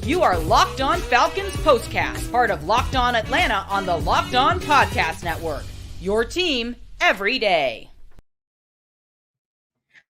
You are Locked On Falcons Postcast, part of Locked On Atlanta on the Locked On Podcast Network. Your team every day.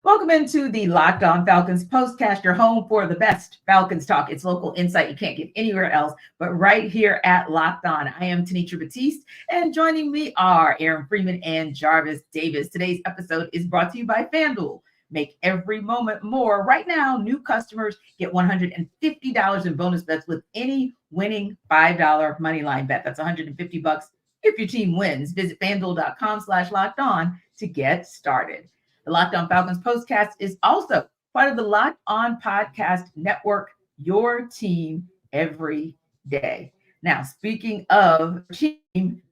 Welcome into the Locked On Falcons Postcast, your home for the best Falcons talk. It's local insight you can't get anywhere else, but right here at Locked On. I am Tenitra Batiste, and joining me are Aaron Freeman and Jarvis Davis. Today's episode is brought to you by FanDuel. Make every moment more. Right now, new customers get $150 in bonus bets with any winning $5 moneyline bet. That's $150 if your team wins. Visit FanDuel.com/locked on to get started. The Locked On Falcons Postcast is also part of the Locked On Podcast Network, your team every day. Now, speaking of team,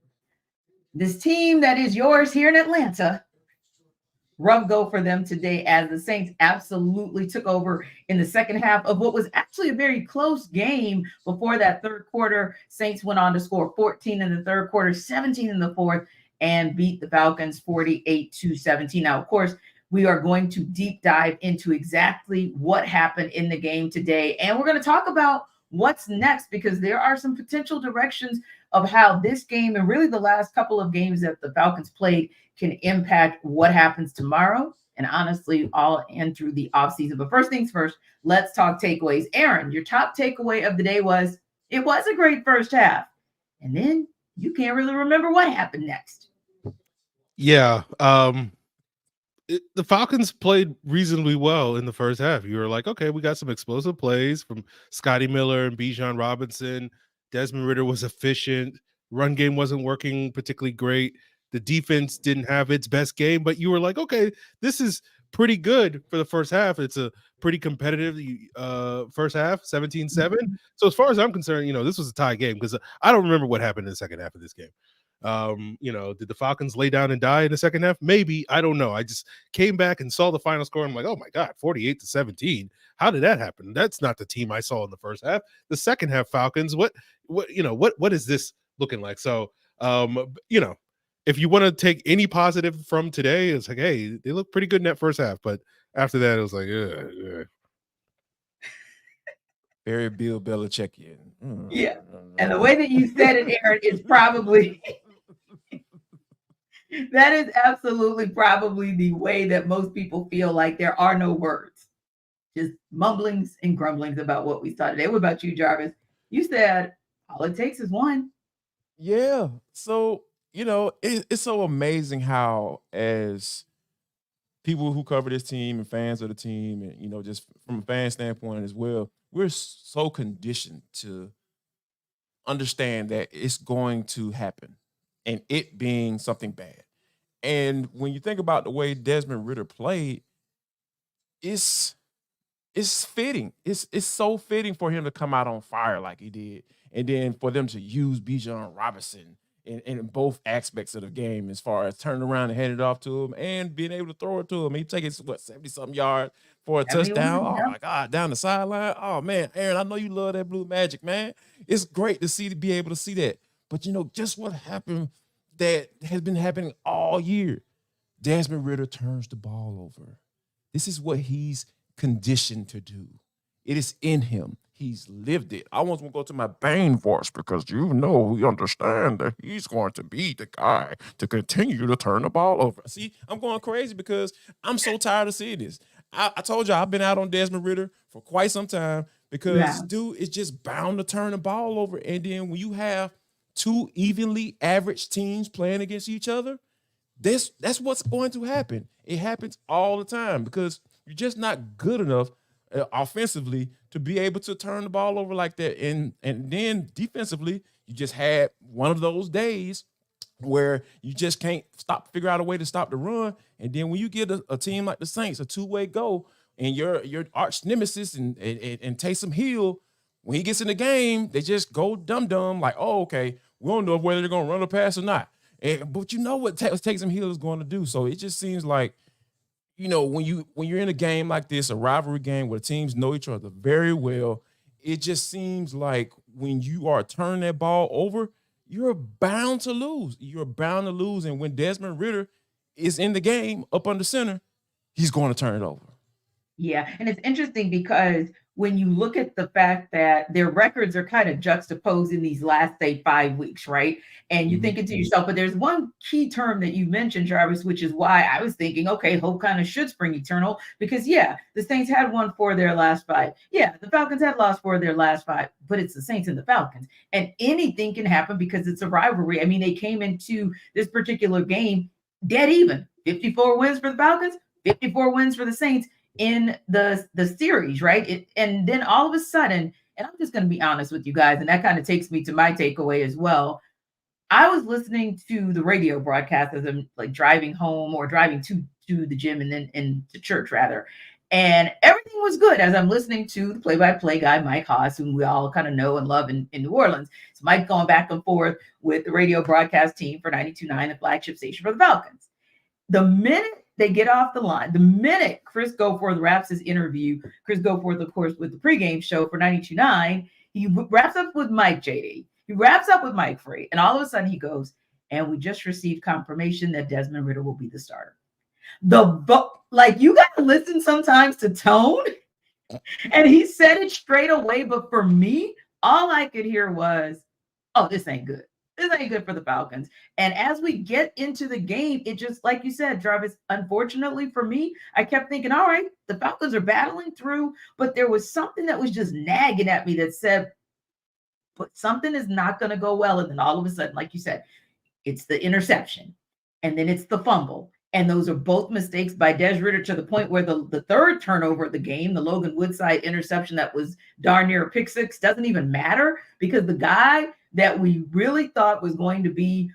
this team that is yours here in Atlanta, rough go for them today as the Saints absolutely took over in the second half of what was actually a very close game before that third quarter. Saints went on to score 14 in the third quarter, 17 in the fourth, and beat the Falcons 48-17. Now, of course, we are going to deep dive into exactly what happened in the game today. And we're going to talk about what's next, because there are some potential directions of how this game and really the last couple of games that the Falcons played can impact what happens tomorrow and honestly all and through the offseason. But first things first, let's talk takeaways. Aaron, your top takeaway of the day was it was a great first half. And then you can't really remember what happened next. Yeah. The Falcons played reasonably well in the first half. You were like, okay, we got some explosive plays from Scotty Miller and Bijan Robinson. Desmond Ridder was efficient. Run game wasn't working particularly great. The defense didn't have its best game, but you were like, okay, this is pretty good for the first half. It's a pretty competitive first half, 17-7. So as far as I'm concerned, this was a tie game because I don't remember what happened in the second half of this game. Did the Falcons lay down and die in the second half? Maybe. I don't know. I just came back and saw the final score. I'm like, oh my God, 48-17. How did that happen? That's not the team I saw in the first half. The second half Falcons, what is this looking like? So, if you want to take any positive from today, it's like, hey, they look pretty good in that first half. But after that, it was like, very Bill Belichickian. Yeah. And the way that you said it, Aaron, is probably that is absolutely probably the way that most people feel. Like there are no words, just mumblings and grumblings about what we saw today. What about you, Jarvis? You said all it takes is one. Yeah. So, it's so amazing how, as people who cover this team and fans of the team, and, just from a fan standpoint as well, we're so conditioned to understand that it's going to happen and it being something bad. And when you think about the way Desmond Ridder played, it's fitting. It's so fitting for him to come out on fire like he did. And then for them to use Bijan Robinson in both aspects of the game, as far as turning around and handing it off to him and being able to throw it to him. He take it, 70-something yards for a touchdown. Oh, my God, down the sideline. Oh, man, Aaron, I know you love that blue magic, man. It's great to be able to see that. But, just what happened that has been happening all year. Desmond Ridder turns the ball over. This is what he's conditioned to do. It is in him. He's lived it. I want to go to my Bane voice because we understand that he's going to be the guy to continue to turn the ball over. See, I'm going crazy because I'm so tired of seeing this. I told you I've been out on Desmond Ridder for quite some time because dude is just bound to turn the ball over. And then when you have two evenly average teams playing against each other, that's what's going to happen. It happens all the time because you're just not good enough offensively to be able to turn the ball over like that. And then defensively, you just had one of those days where you just can't figure out a way to stop the run. And then when you get a team like the Saints, a two-way go, and your arch nemesis and Taysom Hill, when he gets in the game, they just go dumb, like, oh, okay, we don't know whether they're going to run or pass or not. But you know what Taysom Hill is going to do. So it just seems like, when you're in a game like this, a rivalry game where teams know each other very well, it just seems like when you are turning that ball over, you're bound to lose. You're bound to lose. And when Desmond Ridder is in the game up under center, he's going to turn it over. Yeah. And it's interesting because when you look at the fact that their records are kind of juxtaposed in these last, say, 5 weeks, right? And you thinking to yourself, but there's one key term that you mentioned, Jarvis, which is why I was thinking, okay, hope kind of should spring eternal, because yeah, the Saints had won 4 of their last 5. Yeah, the Falcons had lost 4 of their last 5, but it's the Saints and the Falcons. And anything can happen because it's a rivalry. I mean, they came into this particular game dead even. 54 wins for the Falcons, 54 wins for the Saints in the series, right? And then all of a sudden, and I'm just going to be honest with you guys, and that kind of takes me to my takeaway as well. I was listening to the radio broadcast as I'm like driving home or driving to the gym and then into church rather. And everything was good as I'm listening to the play-by-play guy, Mike Haas, whom we all kind of know and love in New Orleans. So Mike going back and forth with the radio broadcast team for 92.9, the flagship station for the Falcons. The minute they get off the line, the minute Chris Goforth wraps his interview, Chris Goforth, of course, with the pregame show for 92.9, he wraps up with Mike JD. He wraps up with Mike Free, and all of a sudden he goes, and we just received confirmation that Desmond Ridder will be the starter. Like, you got to listen sometimes to tone, and he said it straight away, but for me, all I could hear was, oh, this ain't good. This ain't good for the Falcons. And as we get into the game, it just, like you said, Jarvis, unfortunately for me, I kept thinking, all right, the Falcons are battling through, but there was something that was just nagging at me that said, but something is not going to go well. And then all of a sudden, like you said, it's the interception and then it's the fumble. And those are both mistakes by Des Ridder to the point where the third turnover of the game, the Logan Woodside interception that was darn near a pick six, doesn't even matter because the guy that we really thought was going to be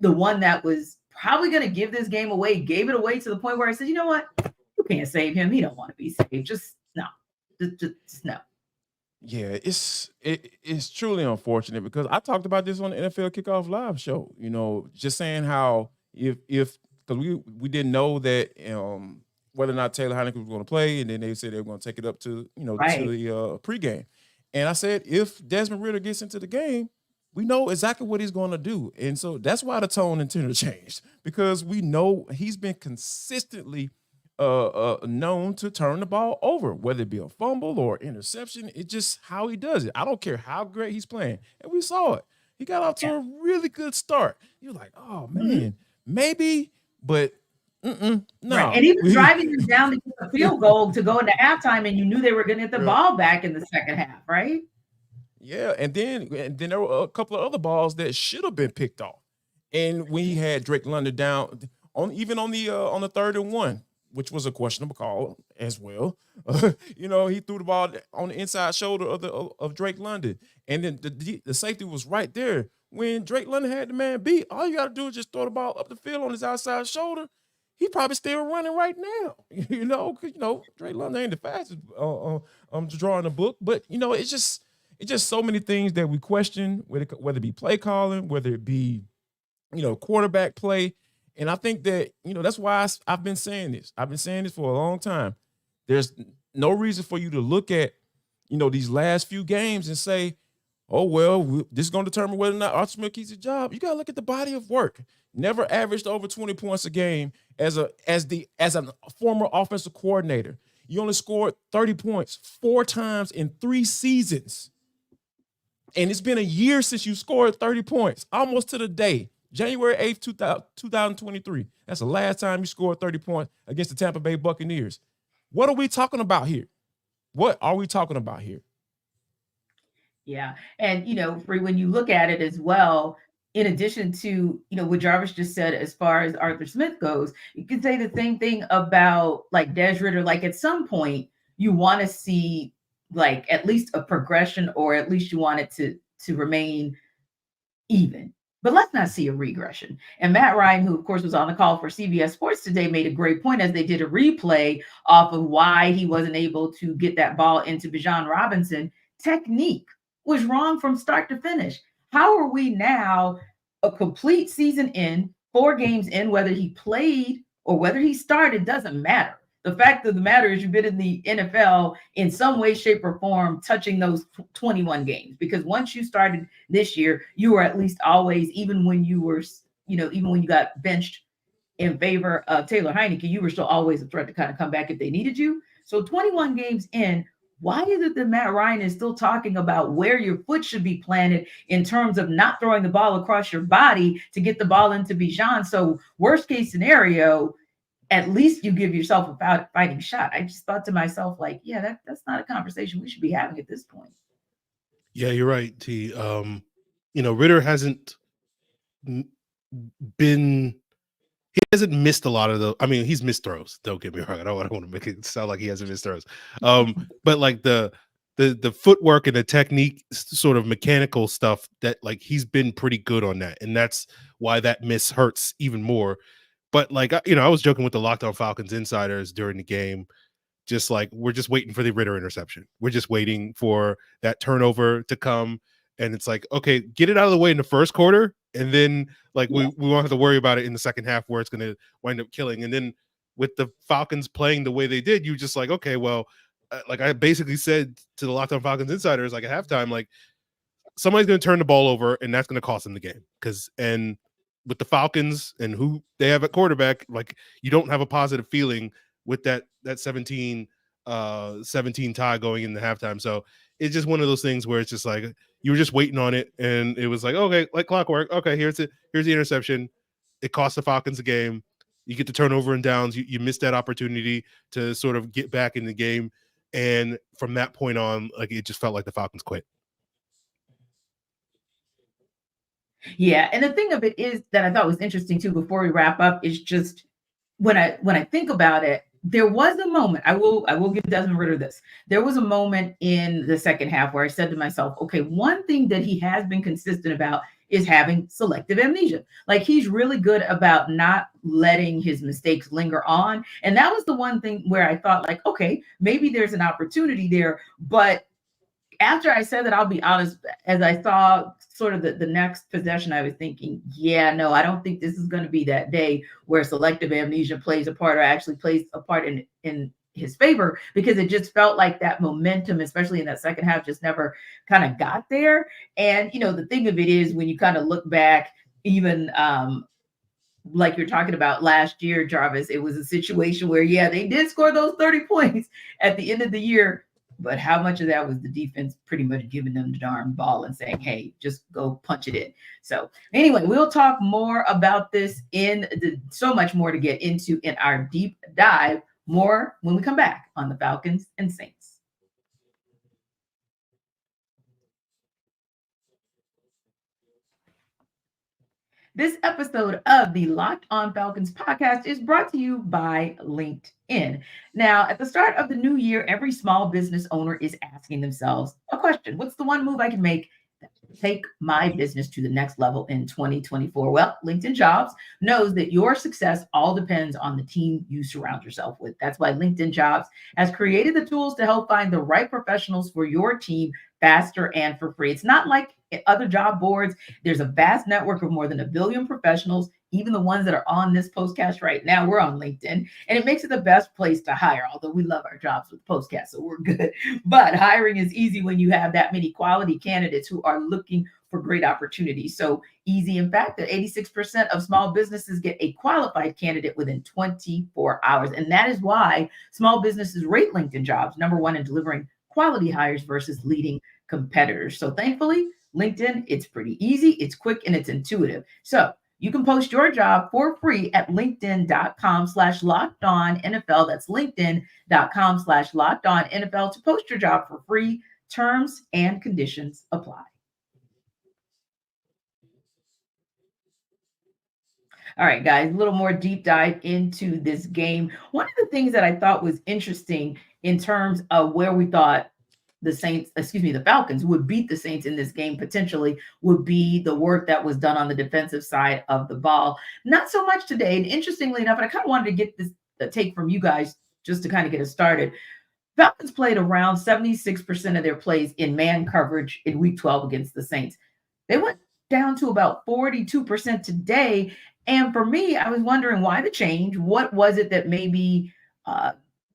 the one that was probably going to give this game away, gave it away to the point where I said, you know what? You can't save him. He don't want to be saved. Just no. Just no. Yeah, it's truly unfortunate because I talked about this on the NFL Kickoff Live show, just saying how if because we didn't know that whether or not Taylor Heineke was going to play, and then they said they were going to take it up to Right. to the pregame. And I said, if Desmond Ridder gets into the game, we know exactly what he's going to do. And so that's why the tone and tenor changed, because we know he's been consistently known to turn the ball over, whether it be a fumble or interception. It's just how he does it. I don't care how great he's playing. And we saw it. He got off to a really good start. You're like, oh, man, maybe, but no. Right. And he was driving them down to get a field goal to go into halftime, and you knew they were going to get the ball back in the second half, right? Yeah, and then there were a couple of other balls that should have been picked off. And when he had Drake London down on the 3rd and 1, which was a questionable call as well, he threw the ball on the inside shoulder of Drake London, and then the safety was right there when Drake London had the man beat. All you got to do is just throw the ball up the field on his outside shoulder. He probably still running right now, because Drake London ain't the fastest drawing the book, but it's just so many things that we question, whether it be play calling, whether it be, quarterback play. And I think that, that's why I've been saying this. I've been saying this for a long time. There's no reason for you to look at, these last few games and say, oh, well, this is going to determine whether or not Arthur Smith keeps his job. You got to look at the body of work. Never averaged over 20 points a game as a former offensive coordinator. You only scored 30 points 4 times in 3 seasons. And it's been a year since you scored 30 points, almost to the day. January 8th, 2023. That's the last time you scored 30 points against the Tampa Bay Buccaneers. What are we talking about here? What are we talking about here? Yeah. And, Free, when you look at it as well, in addition to, what Jarvis just said, as far as Arthur Smith goes, you can say the same thing about like Des Ridder. Like at some point you want to see like at least a progression, or at least you want it to remain even. But let's not see a regression. And Matt Ryan, who of course was on the call for CBS Sports today, made a great point as they did a replay off of why he wasn't able to get that ball into Bijan Robinson. Technique was wrong from start to finish. How are we now a complete season in, 4 games in, whether he played or whether he started doesn't matter. The fact of the matter is you've been in the NFL in some way, shape, or form touching those 21 games, because once you started this year, you were at least always, even when you were, even when you got benched in favor of Taylor Heineke, you were still always a threat to kind of come back if they needed you. So 21 games in, why is it that Matt Ryan is still talking about where your foot should be planted in terms of not throwing the ball across your body to get the ball into Bijan? So worst case scenario, at least you give yourself a fighting shot. I just thought to myself, like, yeah, that's not a conversation we should be having at this point. Yeah, you're right, T. Ritter hasn't been he hasn't missed a lot of the. I mean, he's missed throws. Don't get me wrong. I don't want to make it sound like he hasn't missed throws. But like the footwork and the technique, sort of mechanical stuff, that like he's been pretty good on that, and that's why that miss hurts even more. But like I was joking with the Locked On Falcons insiders during the game, just like we're just waiting for the Ritter interception. We're just waiting for that turnover to come, and it's like, okay, get it out of the way in the first quarter, and then like we won't have to worry about it in the second half where it's going to wind up killing. And then with the Falcons playing the way they did, you just like, okay, well, like I basically said to the Locked On Falcons insiders, like at halftime, like somebody's going to turn the ball over, and that's going to cost them the game. And with the Falcons and who they have at quarterback, like you don't have a positive feeling with that 17 tie going in the halftime. So it's just one of those things where it's just like you were just waiting on it, and it was like, okay, like clockwork. Okay, here's the interception. It cost the Falcons the game. You get the turnover and downs. You missed that opportunity to sort of get back in the game. And from that point on, like it just felt like the Falcons quit. Yeah, and the thing of it is that I thought was interesting too, before we wrap up, is just when I think about it, there was a moment, I will give Desmond Ritter this. There was a moment in the second half where I said to myself, okay, one thing that he has been consistent about is having selective amnesia. Like he's really good about not letting his mistakes linger on. And that was the one thing where I thought like, okay, maybe there's an opportunity there. But after I said that, I'll be honest, as I saw sort of the next possession, I was thinking, yeah, no, I don't think this is going to be that day where selective amnesia plays a part, or actually plays a part in his favor, because it just felt like that momentum, especially in that second half, just never kind of got there. And, the thing of it is, when you kind of look back, even like you're talking about last year, Jarvis, it was a situation where, yeah, they did score those 30 points at the end of the year. But how much of that was the defense pretty much giving them the darn ball and saying, hey, just go punch it in. So anyway, we'll talk more about this so much more to get into in our deep dive, more when we come back on the Falcons and Saints. This episode of the Locked On Falcons podcast is brought to you by LinkedIn. Now, at the start of the new year, every small business owner is asking themselves a question. What's the one move I can make that will take my business to the next level in 2024? Well, LinkedIn Jobs knows that your success all depends on the team you surround yourself with. That's why LinkedIn Jobs has created the tools to help find the right professionals for your team faster and for free. It's not like other job boards. There's a vast network of more than 1 billion professionals, even the ones that are on this postcast right now. We're on LinkedIn, and it makes it the best place to hire, although we love our jobs with postcast, so we're good. But hiring is easy when you have that many quality candidates who are looking for great opportunities. So easy, in fact, that 86% of small businesses get a qualified candidate within 24 hours. And that is why small businesses rate LinkedIn Jobs number one in delivering quality hires versus leading competitors. So thankfully, LinkedIn, it's pretty easy, it's quick, and it's intuitive. So you can post your job for free at linkedin.com/lockedonnfl. That's linkedin.com/lockedonnfl to post your job for free. Terms and conditions apply. All right, guys, a little more deep dive into this game. One of the things that I thought was interesting in terms of where we thought the Falcons would beat the Saints in this game potentially would be the work that was done on the defensive side of the ball. Not so much today. And interestingly enough, and I kind of wanted to get this take from you guys just to kind of get us started. Falcons played around 76% of their plays in man coverage in week 12 against the Saints. They went down to about 42% today. And for me, I was wondering why the change. What was it that maybe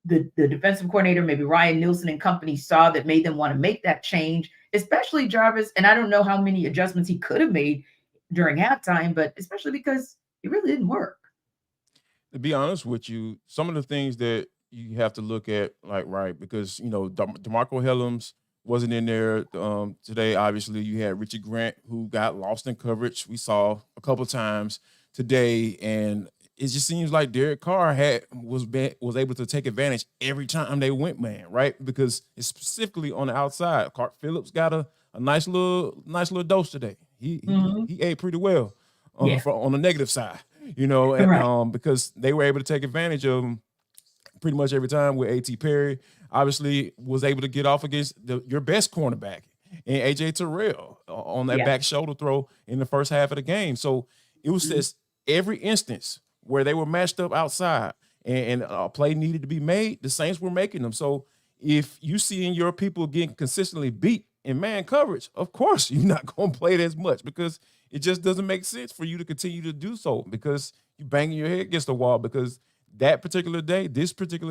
the defensive coordinator, maybe Ryan Nielsen and company, saw that made them want to make that change, especially Jarvis? And I don't know how many adjustments he could have made during halftime, but especially because it really didn't work. To be honest with you, some of the things that you have to look at right because DeMarco Hellams wasn't in there today. Obviously, you had Richie Grant who got lost in coverage. We saw a couple times today, and it just seems like Derek Carr was able to take advantage every time they went man, right? Because it's specifically on the outside. Clark Phillips got a nice little dose today. He ate pretty well on the negative side, Right. because they were able to take advantage of him pretty much every time with A.T. Perry. Obviously, was able to get off against your best cornerback and A.J. Terrell on that back shoulder throw in the first half of the game. So it was just every instance where they were matched up outside and a play needed to be made, the Saints were making them. So if you seeing your people getting consistently beat in man coverage, of course you're not going to play it as much because it just doesn't make sense for you to continue to do so because you're banging your head against the wall because this particular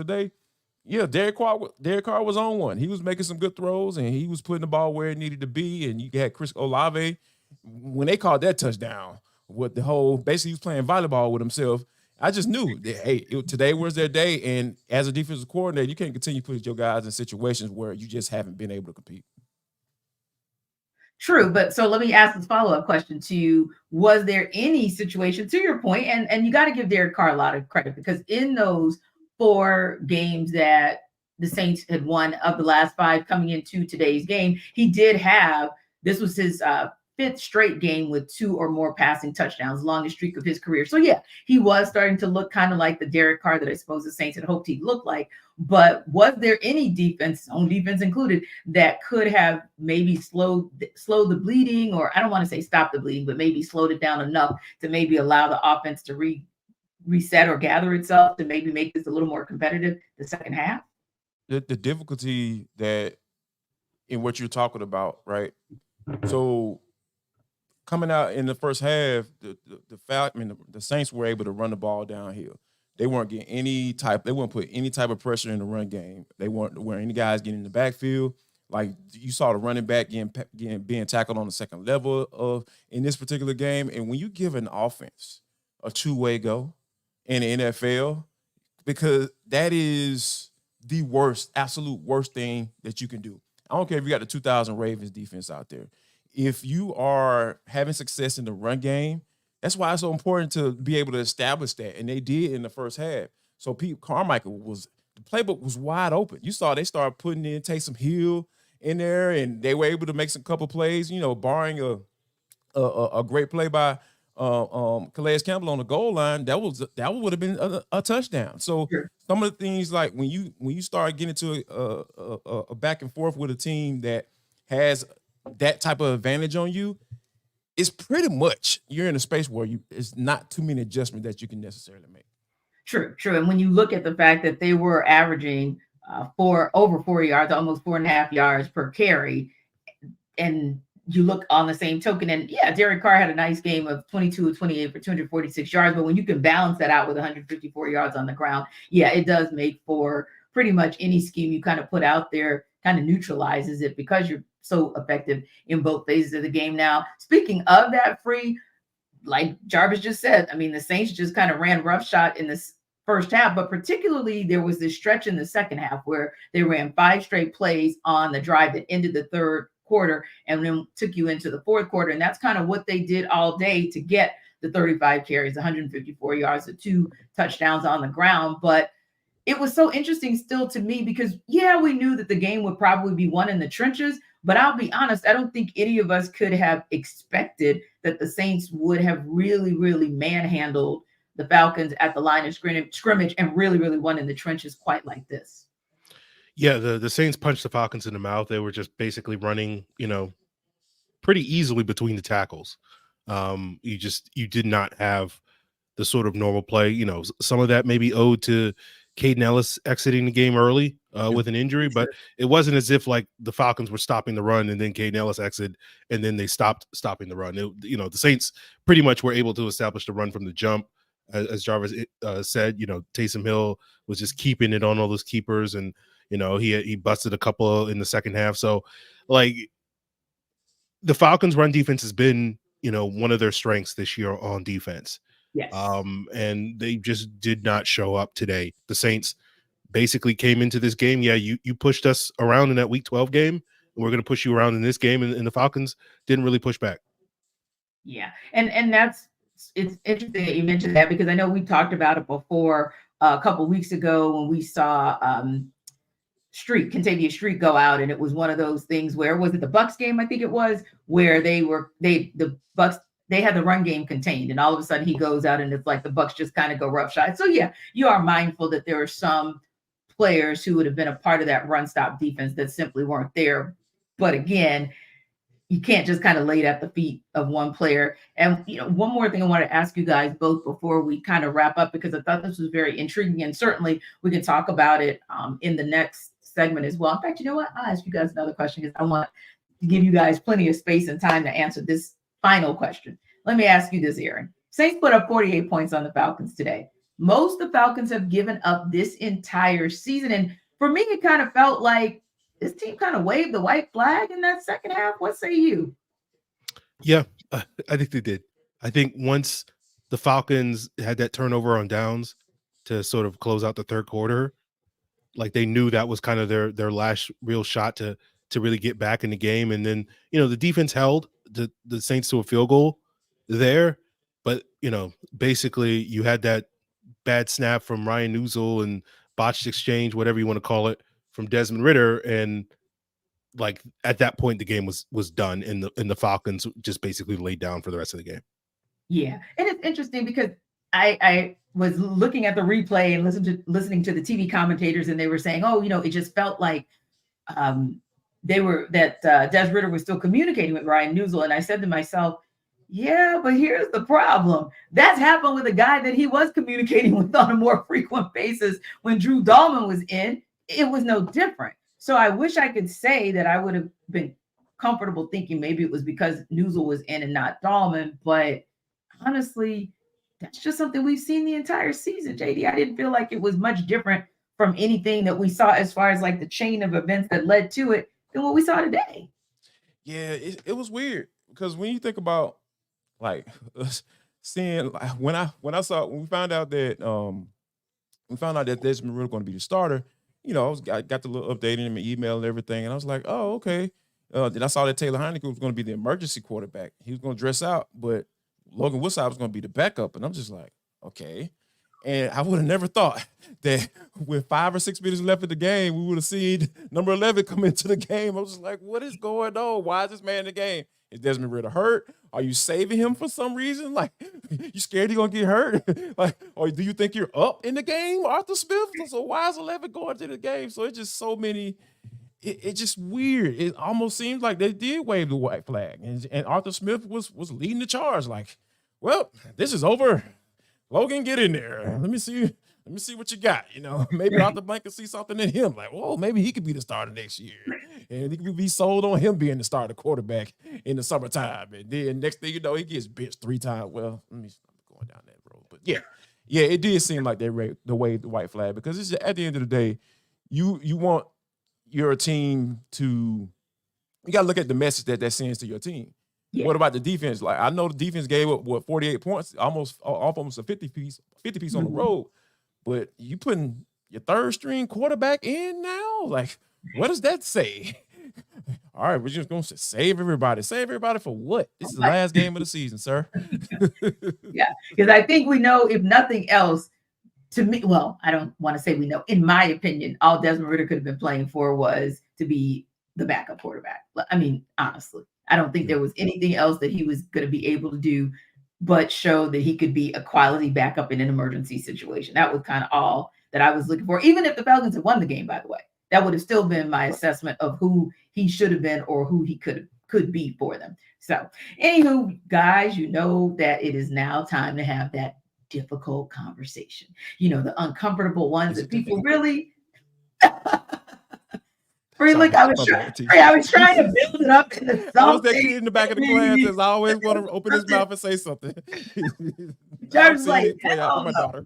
day, yeah, Derek Carr was on one. He was making some good throws and he was putting the ball where it needed to be. And you had Chris Olave when they called that touchdown with basically he was playing volleyball with himself. I just knew that, hey, today was their day. And as a defensive coordinator, you can't continue putting your guys in situations where you just haven't been able to compete. True, but so let me ask this follow-up question to you. Was there any situation, to your point, and you got to give Derek Carr a lot of credit because in those 4 games that the Saints had won of the last 5 coming into today's game, he did have, this was his 5th straight game with 2 or more passing touchdowns, longest streak of his career. So yeah, he was starting to look kind of like the Derek Carr that I suppose the Saints had hoped he'd look like. But was there any defense, on defense included, that could have maybe slowed the bleeding, or I don't want to say stop the bleeding, but maybe slowed it down enough to maybe allow the offense to reset or gather itself to maybe make this a little more competitive the second half? The difficulty that in what you're talking about, right? So coming out in the first half, the Saints were able to run the ball downhill. They weren't getting they wouldn't put any type of pressure in the run game. They weren't where any guys getting in the backfield. Like you saw the running back being tackled on the second level in this particular game. And when you give an offense a 2-way go in the NFL, because that is the absolute worst thing that you can do. I don't care if you got the 2000 Ravens defense out there. If you are having success in the run game, that's why it's so important to be able to establish that. And they did in the first half. So Pete Carmichael the playbook was wide open. You saw they started putting in Taysom Hill in there, and they were able to make some couple plays, barring a great play by Calais Campbell on the goal line. That would have been a touchdown. So some of the things like when you start getting to a back and forth with a team that has that type of advantage on you, it's pretty much you're in a space where it's not too many adjustments that you can necessarily make. True. And when you look at the fact that they were averaging over 4 yards, almost 4.5 yards per carry, and you look on the same token, and yeah, Derek Carr had a nice game of 22 of 28 for 246 yards, but when you can balance that out with 154 yards on the ground, yeah, it does make for pretty much any scheme you kind of put out there kind of neutralizes it because you're so effective in both phases of the game. Now, speaking of that free, like Jarvis just said, I mean, the Saints just kind of ran roughshod in this first half, but particularly there was this stretch in the second half where they ran 5 straight plays on the drive that ended the third quarter and then took you into the fourth quarter. And that's kind of what they did all day to get the 35 carries, 154 yards, the 2 touchdowns on the ground. But it was so interesting still to me because, yeah, we knew that the game would probably be won in the trenches, but I'll be honest, I don't think any of us could have expected that the Saints would have really, really manhandled the Falcons at the line of scrimmage and really, really won in the trenches quite like this. Yeah, the Saints punched the Falcons in the mouth. They were just basically running, pretty easily between the tackles. You did not have the sort of normal play. Some of that may be owed to Caden Ellis exiting the game early with an injury, but it wasn't as if like the Falcons were stopping the run and then Caden Ellis exited and then they stopped stopping the run. The Saints pretty much were able to establish the run from the jump. As Jarvis said, Taysom Hill was just keeping it on all those keepers, and he busted a couple in the second half. So, like, the Falcons' run defense has been one of their strengths this year on defense. Yes. And they just did not show up today. The Saints basically came into this game. Yeah, you pushed us around in that Week 12 game, and we're going to push you around in this game. And the Falcons didn't really push back. Yeah, and it's interesting that you mentioned that, because I know we talked about it before a couple weeks ago when we saw Kentavious Street go out, and it was one of those things where, was it the Bucks game? I think it was, where the Bucks, they had the run game contained, and all of a sudden he goes out and it's like the Bucks just kind of go roughshod. So yeah, you are mindful that there are some players who would have been a part of that run stop defense that simply weren't there. But again, you can't just kind of lay it at the feet of one player. And one more thing I want to ask you guys both before we kind of wrap up, because I thought this was very intriguing, and certainly we can talk about it in the next segment as well. In fact, you know what? I'll ask you guys another question, because I want to give you guys plenty of space and time to answer this final question. Let me ask you this, Aaron. Saints put up 48 points on the Falcons today. Most the Falcons have given up this entire season. And for me, it kind of felt like this team kind of waved the white flag in that second half. What say you? Yeah, I think they did. I think once the Falcons had that turnover on downs to sort of close out the third quarter, like they knew that was kind of their last real shot to really get back in the game. And then, the defense held the Saints to a field goal there. But, basically you had that bad snap from Ryan Newsel and botched exchange, whatever you want to call it, from Desmond Ridder. And like at that point, the game was done, and the Falcons just basically laid down for the rest of the game. Yeah. And it's interesting because I was looking at the replay and listening to the TV commentators, and they were saying, it just felt like Des Ridder was still communicating with Ryan Newsel. And I said to myself, yeah, but here's the problem. That's happened with a guy that he was communicating with on a more frequent basis when Drew Dahlman was in. It was no different. So I wish I could say that I would have been comfortable thinking maybe it was because Newsel was in and not Dahlman. But honestly, that's just something we've seen the entire season, JD. I didn't feel like it was much different from anything that we saw as far as like the chain of events that led to it than what we saw today. Yeah, it was weird, because when you think about like seeing, when we found out that Desmond Ridder going to be the starter, I got the little update in my email and everything, and I was like, oh, okay. Then I saw that Taylor Heineke was going to be the emergency quarterback. He was going to dress out, but Logan Woodside was going to be the backup, and I'm just like, okay. And I would have never thought that with 5 or 6 minutes left in the game, we would have seen number 11 come into the game. I was just like, what is going on? Why is this man in the game? Is Desmond Ridder hurt? Are you saving him for some reason? Like, you scared he's going to get hurt? Like, or do you think you're up in the game, Arthur Smith? So why is 11 going to the game? So it's just so many. It's just weird. It almost seems like they did wave the white flag, and Arthur Smith was leading the charge. Like, well, this is over. Logan, get in there. Let me see what you got. Maybe Arthur Blank can see something in him. Like, whoa, maybe he could be the starter next year. And he could be sold on him being the starter quarterback in the summertime. And then next thing you know, he gets benched 3 times. Well, let me stop going down that road. But yeah, it did seem like they waved the white flag, because it's at the end of the day, you want your team to, you got to look at the message that sends to your team. Yeah. What about the defense? Like, I know the defense gave up 48 points, almost a 50 piece on the road, but you putting your third string quarterback in now? Like, what does that say? All right, we're just going to save everybody. Save everybody for what? This is the last game of the season, sir. Yeah, because I think we know, if nothing else, to me, well, I don't want to say we know. In my opinion, all Desmond Ridder could have been playing for was to be the backup quarterback. I mean, honestly, I don't think there was anything else that he was going to be able to do but show that he could be a quality backup in an emergency situation. That was kind of all that I was looking for. Even if the Falcons had won the game, by the way, that would have still been my assessment of who he should have been or who he could be for them. So, anywho, guys, you know that it is now time to have that difficult conversation. The uncomfortable ones that people really. Look, I was trying to build it up into something. I was that kid in the back of the class that I always want to open his mouth and say something. Jarvis like, play out for my daughter.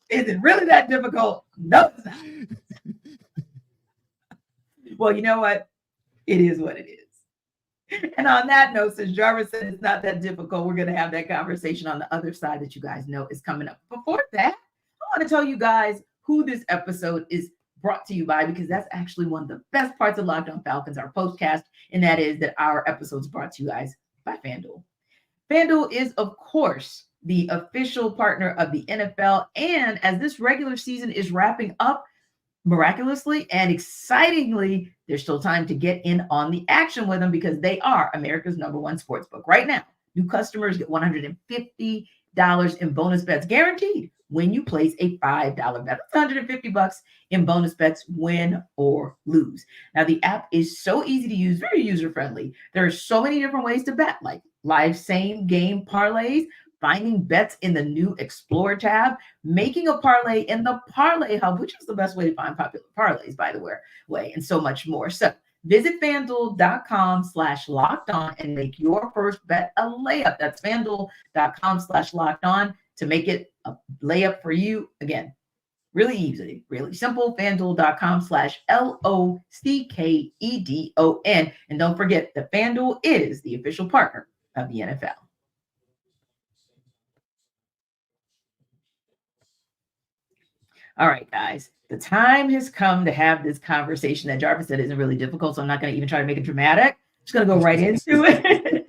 Is it really that difficult? No, it's not. Well, you know what? It is what it is. And on that note, since Jarvis said it's not that difficult, we're going to have that conversation on the other side that you guys know is coming up. Before that, I want to tell you guys who this episode is brought to you by, because that's actually one of the best parts of Locked On Falcons, our postcast, and that is that our episodes brought to you guys by FanDuel. FanDuel is, of course, the official partner of the NFL. And as this regular season is wrapping up miraculously and excitingly, there's still time to get in on the action with them, because they are America's #1 sportsbook. Right now, new customers get $150 in bonus bets guaranteed when you place a $5 bet. That's $150 in bonus bets, win or lose. Now, the app is so easy to use, very user-friendly. There are so many different ways to bet, like live same game parlays, finding bets in the new Explore tab, making a parlay in the Parlay Hub, which is the best way to find popular parlays, by the way, and so much more. So visit FanDuel.com/locked-on and make your first bet a layup. That's FanDuel.com/locked-on to make it a layup for you. Again, really easy, really simple. FanDuel.com/LOCKEDON. And don't forget that FanDuel is the official partner of the NFL. All right, guys, the time has come to have this conversation that Jarvis said isn't really difficult, so I'm not going to even try to make it dramatic. I'm just going to go right into it.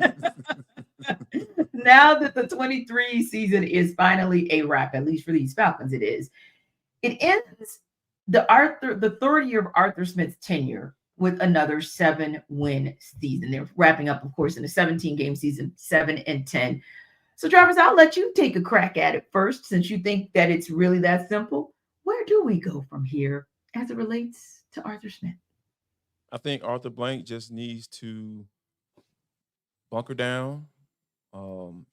Now that the 23 season is finally a wrap, at least for these Falcons, it is. It ends the third year of Arthur Smith's tenure with another 7-win season. They're wrapping up, of course, in a 17-game season, 7-10. So, Jarvis, I'll let you take a crack at it first, since you think that it's really that simple. Where do we go from here as it relates to Arthur Smith? I think Arthur Blank just needs to bunker down and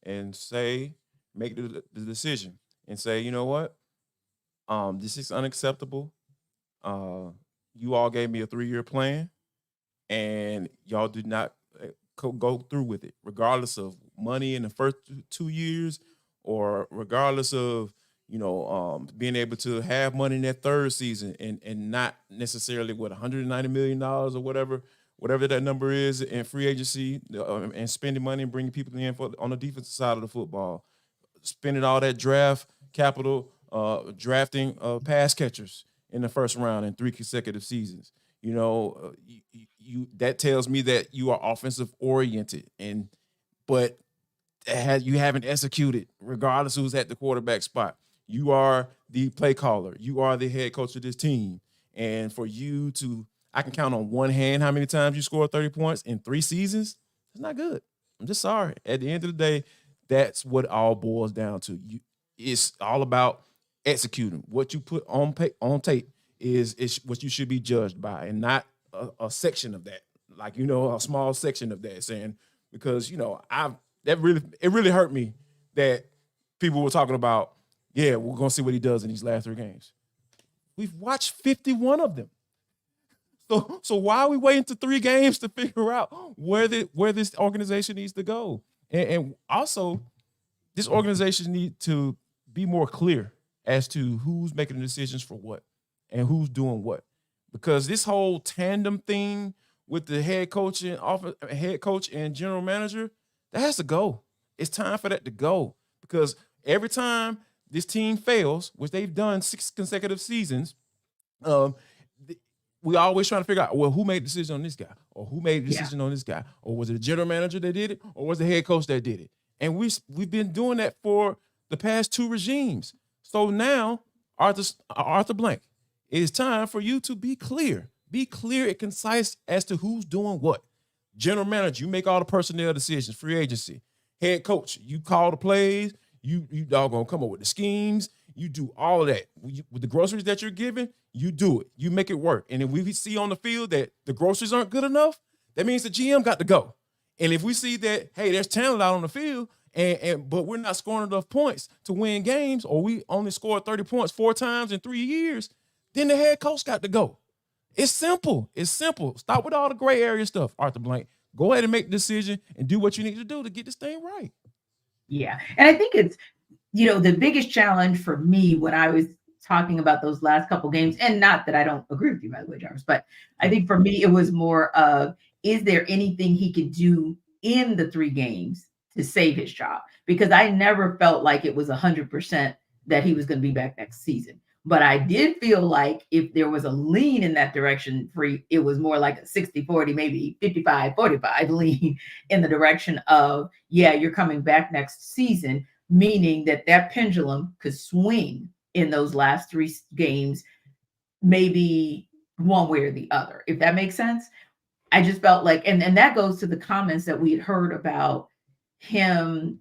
make the decision and say, you know what? This is unacceptable. You all gave me a 3-year plan, and y'all did not go through with it, regardless of money in the first 2 years, or regardless of being able to have money in that third season and not necessarily what $190 million or whatever that number is in free agency, and spending money and bringing people in on the defensive side of the football, spending all that draft capital, drafting pass catchers in the first round in 3 consecutive seasons. That tells me that you are offensive oriented, but you haven't executed regardless who's at the quarterback spot. You are the play caller. You are the head coach of this team. And for you I can count on one hand how many times you scored 30 points in 3 seasons. It's not good. I'm just sorry. At the end of the day, that's what it all boils down to. It's all about executing. What you put on tape is what you should be judged by, and not a section of that. Like, a small section of that, saying, because, it really hurt me that people were talking about, yeah, we're going to see what he does in these last 3 games. We've watched 51 of them. So why are we waiting to 3 games to figure out where this organization needs to go? And also, this organization needs to be more clear as to who's making the decisions for what and who's doing what. Because this whole tandem thing with the head coach and general manager, that has to go. It's time for that to go. Because every time this team fails, which they've done 6 consecutive seasons, we always trying to figure out, well, who made the decision on this guy, or who made the decision on this guy, or was it the general manager that did it, or was the head coach that did it? And we've been doing that for the past 2 regimes. So now, Arthur Blank, it is time for you to be clear and concise as to who's doing what. General manager, you make all the personnel decisions, free agency. Head coach, you call the plays. You doggone come up with the schemes. You do all of that. With the groceries that you're giving, you do it. You make it work. And if we see on the field that the groceries aren't good enough, that means the GM got to go. And if we see that, hey, there's talent out on the field, but we're not scoring enough points to win games, or we only scored 30 points 4 times in 3 years, then the head coach got to go. It's simple. Stop with all the gray area stuff, Arthur Blank. Go ahead and make the decision and do what you need to do to get this thing right. Yeah. And I think it's, the biggest challenge for me when I was talking about those last couple games, and not that I don't agree with you, by the way, Jarvis, but I think for me, it was more of, is there anything he could do in the 3 games to save his job? Because I never felt like it was 100% that he was going to be back next season. But I did feel like if there was a lean in that direction, it was more like a 60-40, maybe 55-45 lean in the direction of, yeah, you're coming back next season, meaning that pendulum could swing in those last 3 games, maybe one way or the other, if that makes sense. I just felt like, and that goes to the comments that we had heard about him,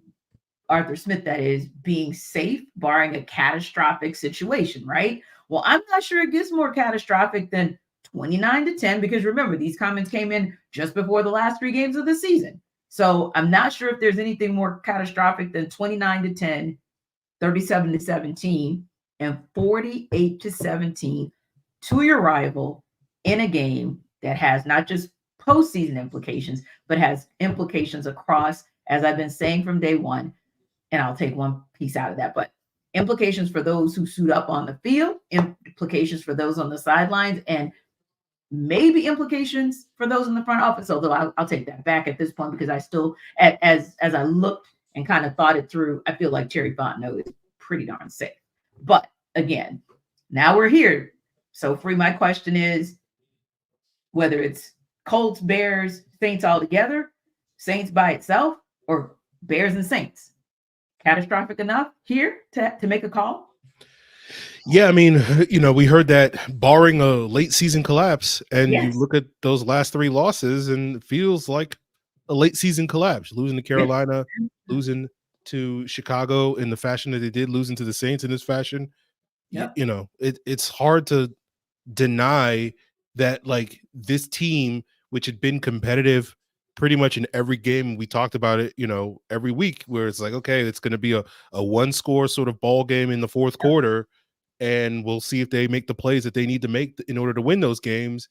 Arthur Smith, that is, being safe, barring a catastrophic situation, right? Well, I'm not sure it gets more catastrophic than 29-10, because remember, these comments came in just before the last 3 games of the season. So I'm not sure if there's anything more catastrophic than 29-10, 37-17, and 48-17 to your rival in a game that has not just postseason implications, but has implications across, as I've been saying from day one, and I'll take one piece out of that, but implications for those who suit up on the field, implications for those on the sidelines, and maybe implications for those in the front office. Although I'll take that back at this point, because I still, as I looked and kind of thought it through, I feel like Terry Fontenot is pretty darn safe. But again, now we're here. So Free, my question is, whether it's Colts, Bears, Saints all together, Saints by itself, or Bears and Saints, catastrophic enough here to make a call? Yeah, I mean, we heard that barring a late season collapse, and Yes. you look at those last 3 losses, and it feels like a late season collapse. Losing to Carolina, losing to Chicago in the fashion that they did, losing to the Saints in this fashion. Yep. It's hard to deny that, like, this team, which had been competitive pretty much in every game, we talked about it, every week, where it's like, okay, it's going to be a 1-score sort of ball game in the fourth quarter, and we'll see if they make the plays that they need to make in order to win those games.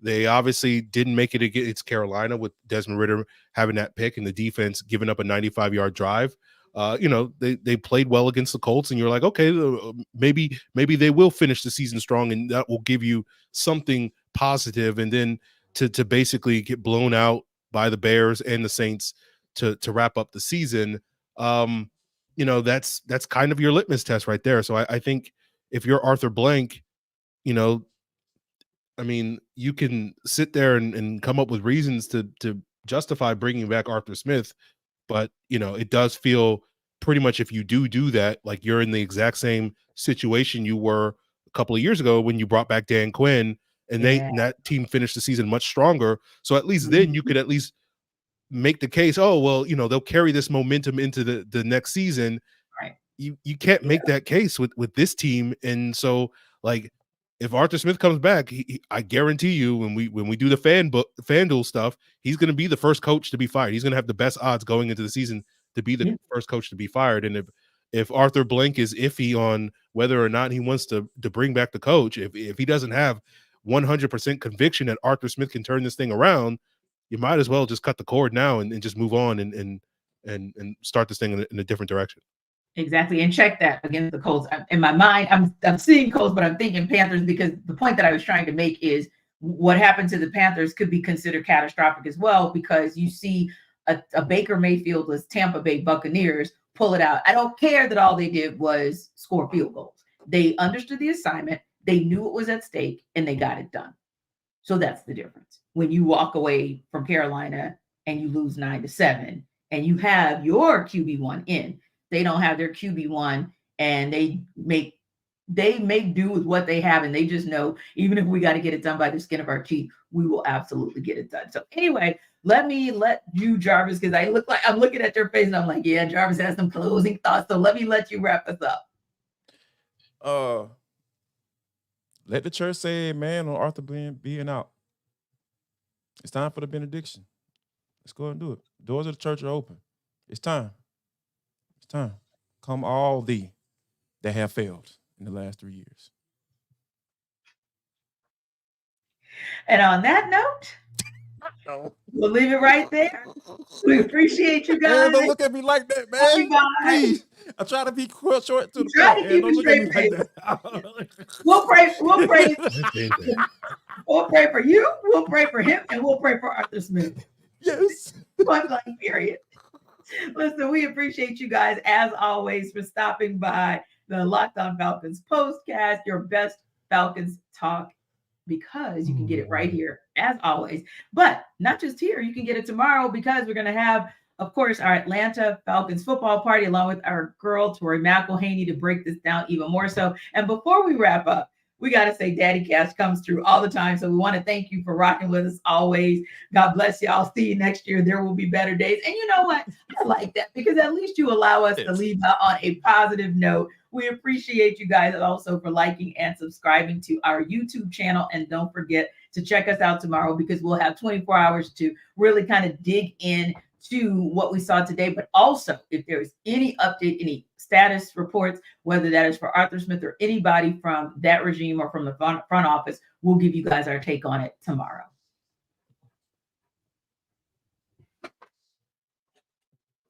They obviously didn't make it against Carolina, with Desmond Ridder having that pick and the defense giving up a 95-yard drive. They played well against the Colts, and you're like, okay, maybe they will finish the season strong, and that will give you something positive. And then to basically get blown out by the Bears and the Saints to wrap up the season, that's kind of your litmus test right there. So I think if you're Arthur Blank, I mean, you can sit there and come up with reasons to justify bringing back Arthur Smith, but it does feel pretty much, if you do that, like you're in the exact same situation you were a couple of years ago when you brought back Dan Quinn, and and that team finished the season much stronger. So at least then you could at least make the case, oh, well, they'll carry this momentum into the next season. Right. You can't make that case with this team. And so, like, if Arthur Smith comes back, I guarantee you, when we do the FanDuel stuff, he's going to be the first coach to be fired. He's going to have the best odds going into the season to be the first coach to be fired. And if Arthur Blank is iffy on whether or not he wants to bring back the coach, if he doesn't have 100% conviction that Arthur Smith can turn this thing around, you might as well just cut the cord now and just move on and start this thing in a different direction. Exactly. And check that against the Colts. In my mind, I'm seeing Colts, but I'm thinking Panthers, because the point that I was trying to make is what happened to the Panthers could be considered catastrophic as well, because you see a Baker Mayfield-less Tampa Bay Buccaneers pull it out. I don't care that all they did was score field goals. They understood the assignment, they knew what was at stake, and they got it done. So that's the difference. When you walk away from Carolina and you lose 9-7, and you have your QB1 in, they don't have their QB1, and they make do with what they have, and they just know, even if we got to get it done by the skin of our teeth, we will absolutely get it done. So anyway, let you, Jarvis, because I'm looking at their face and I'm like, yeah, Jarvis has some closing thoughts. So let you wrap us up. Let the church say amen on Arthur being out. It's time for the benediction. Let's go and do it. Doors of the church are open. It's time. It's time. Come all thee that have failed in the last 3 years. And on that note, we'll leave it right there. We appreciate you guys. Man, don't look at me like that, man. Please. I try to be short to the Try to keep don't it look at me straight, like that. We'll pray. We'll pray for you. We'll pray for him, and we'll pray for Arthur Smith. Yes. Point blank, period. Listen, we appreciate you guys, as always, for stopping by the Locked On Falcons postcast, your best Falcons talk, because you can get it right here as always. But not just here, you can get it tomorrow because we're going to have, of course, our Atlanta Falcons football party along with our girl, Tori McElhaney, to break this down even more so. And before we wrap up, we got to say Daddy Cash comes through all the time. So we want to thank you for rocking with us always. God bless you. I'll see you next year. There will be better days. And you know what? I like that because at least you allow us to leave out on a positive note. We appreciate you guys also for liking and subscribing to our YouTube channel. And don't forget to check us out tomorrow because we'll have 24 hours to really kind of dig in to what we saw today, but also if there's any update, any status reports, whether that is for Arthur Smith or anybody from that regime or from the front office, we'll give you guys our take on it tomorrow.